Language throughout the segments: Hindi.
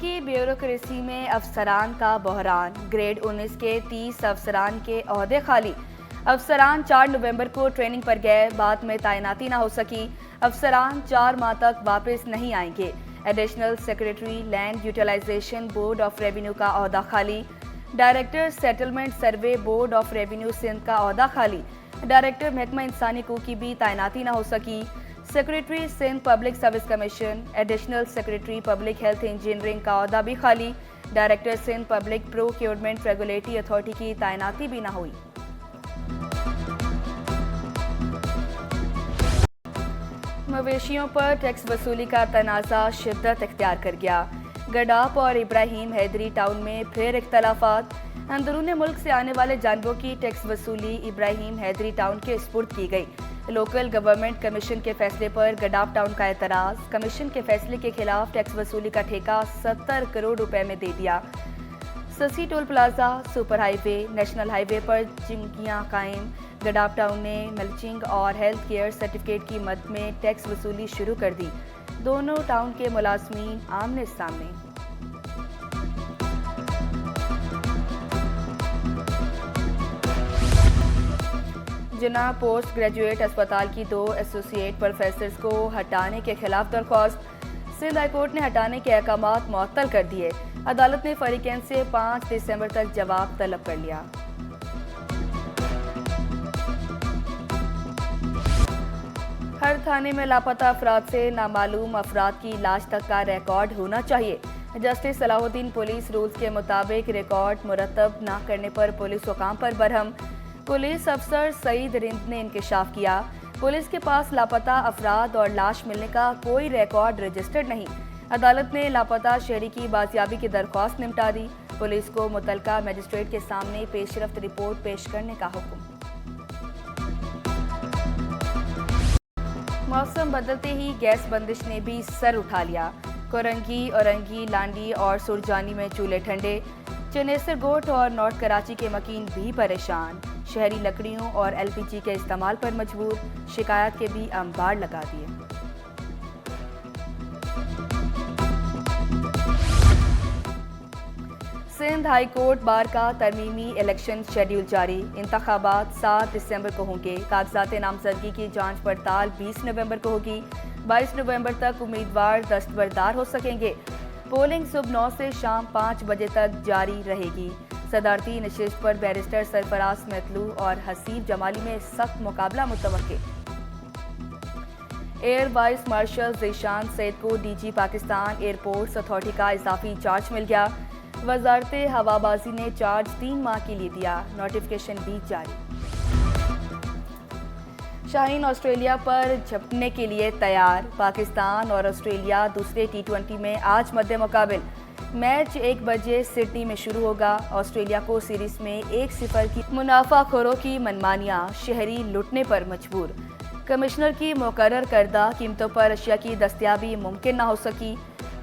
की ब्यूरोक्रेसी में अफसरान का बहरान। ग्रेड 19 के 30 अफसरान के ओहदे खाली। अफसरान 4 नवंबर को ट्रेनिंग पर गए, बाद में तैनाती न हो सकी। अफसरान 4 माह तक वापस नहीं आएंगे। Additional secretary land utilisation board of revenue का ओहदा खाली। Director settlement survey board of revenue Sindh का ओहदा खाली। डायरेक्टर महकमा इंसानी हकूक की भी तैनाती न हो सकी। Secretary Sindh public service commission, additional secretary public health engineering का ओहदा भी खाली। Director Sindh public procurement regulatory authority की तैनाती भी न हुई। मवेशियों पर टैक्स वसूली का तनाज़ा शिद्दत इख्तियार कर गया। गडाप और इब्राहिम हैदरी टाउन में फिर इख्तलाफात। अंदरूनी मुल्क से आने वाले जानवरों की टैक्स वसूली इब्राहिम हैदरी टाउन के सुपुर्द की गई। लोकल गवर्नमेंट कमीशन के फैसले पर गडाप टाउन का एतराज़। कमीशन के फैसले के खिलाफ टैक्स वसूली का ठेका 70 करोड़ रुपए में दे दिया। Sassi toll plaza, super highway, national highway पर चिंकियां कायम। गडाप टाउन ने मल्चिंग और हेल्थ केयर सर्टिफिकेट की मद में टैक्स वसूली शुरू कर दी। दोनों टाउन के मुलाजमीन आमने सामने। जिना पोस्ट ग्रेजुएट अस्पताल की 2 एसोसिएट प्रोफेसर्स को हटाने के खिलाफ दरख्वास्त। सिंध हाईकोर्ट ने हटाने के अहकामात मुअत्तल कर दिए। अदालत ने फरीकैन से 5 दिसंबर तक जवाब तलब कर लिया। हर थाने में लापता अफराद से नामालूम अफराद की लाश तक का रिकॉर्ड होना चाहिए। जस्टिस सलाहुद्दीन पुलिस रूल्स के मुताबिक रिकॉर्ड मुरतब न करने पर पुलिस हुकाम पर बरहम। पुलिस अफसर सईद रिंद ने इंकशाफ किया, पुलिस के पास लापता अफराद और लाश मिलने का कोई रिकॉर्ड रजिस्टर्ड नहीं। अदालत ने लापता शहरी की बाजियाबी की दरख्वास्त निपटा दी। पुलिस को मुतलका मजिस्ट्रेट के सामने पेशरफ्त रिपोर्ट पेश करने का हुक्म। मौसम बदलते ही गैस बंदिश ने भी सर उठा लिया। कोरंगी, औरंगी, लांडी और सुरजानी में चूल्हे ठंडे। चनेसर गोट और नॉर्थ कराची के मकीन भी परेशान। शहरी लकड़ियों और एलपीजी के इस्तेमाल पर मजबूर। शिकायत के भी अंबार लगा दिए। सिंध हाई कोर्ट बार का तरमीमी इलेक्शन शेड्यूल जारी। इंतखाबात 7 दिसंबर को होंगे। कागजात नामजदगी की जांच पड़ताल 20 नवंबर को होगी। 22 नवंबर तक उम्मीदवार दस्तबरदार हो सकेंगे। पोलिंग सुबह 9 से शाम 5 बजे तक जारी रहेगी। सदारती नशिस्त पर बैरिस्टर सरफराज मतलू और हसीब जमाली में सख्त मुकाबला मुतवक्के। Air vice marshal Zeeshan Syed को डीजी पाकिस्तान एयरपोर्ट्स अथॉरिटी का इजाफी चार्ज मिल गया। वजारत हवाबाजी ने चार्ज 3 माह के लिए दिया। नोटिफिकेशन भी जारी। शाहीन ऑस्ट्रेलिया पर झपटने के लिए तैयार। पाकिस्तान और ऑस्ट्रेलिया दूसरे T20 में आज मध्य मुकाबिल। मैच 1 बजे सिडनी में शुरू होगा। ऑस्ट्रेलिया को सीरीज में 1-0 की मुनाफाखोरों की मनमानियां। शहरी लुटने पर मजबूर। कमिश्नर की मुकर्रर करदा कीमतों पर अशिया की दस्तयाबी मुमकिन न हो सकी।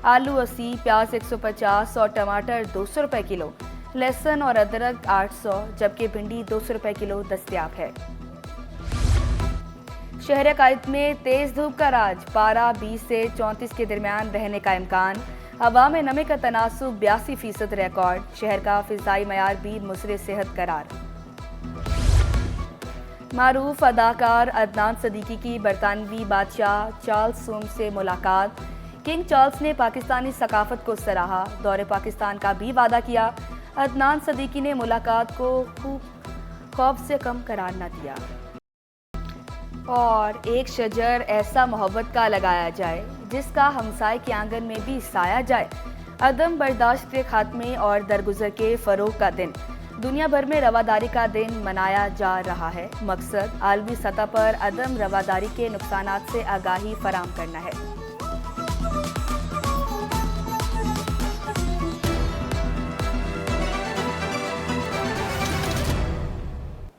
आलू 80, प्याज 150 और टमाटर 200 रुपए किलो। लहसुन और अदरक 800, जबकि भिंडी 200 रुपए किलो दस्तयाब है। शहर कायद में तेज धूप का राज। पारा 20 से 34 के दरमियान रहने का इम्कान। हवा में नमी का तनासुब 82% रिकॉर्ड। शहर का फिजाई मयार भी मुसरे सेहत करार। मारूफ अदाकार अदनान सदीकी की बरतानवी बादशाह चार्ल्स सोम से मुलाकात। किंग चार्ल्स ने पाकिस्तानी सकाफत को सराहा। दौरे पाकिस्तान का भी वादा किया। अदनान सदीकी ने मुलाकात को खौफ से कम करार न दिया। और एक शजर ऐसा मोहब्बत का लगाया जाए जिसका हमसाय के आंगन में भी साया जाए। अदम बर्दाश्त के खात्मे और दरगुजर के फरोग का दिन। दुनिया भर में रवादारी का दिन मनाया जा रहा है। मकसद आलमी सतह पर अदम रवादारी के नुकसानात से आगाही फराहम करना है।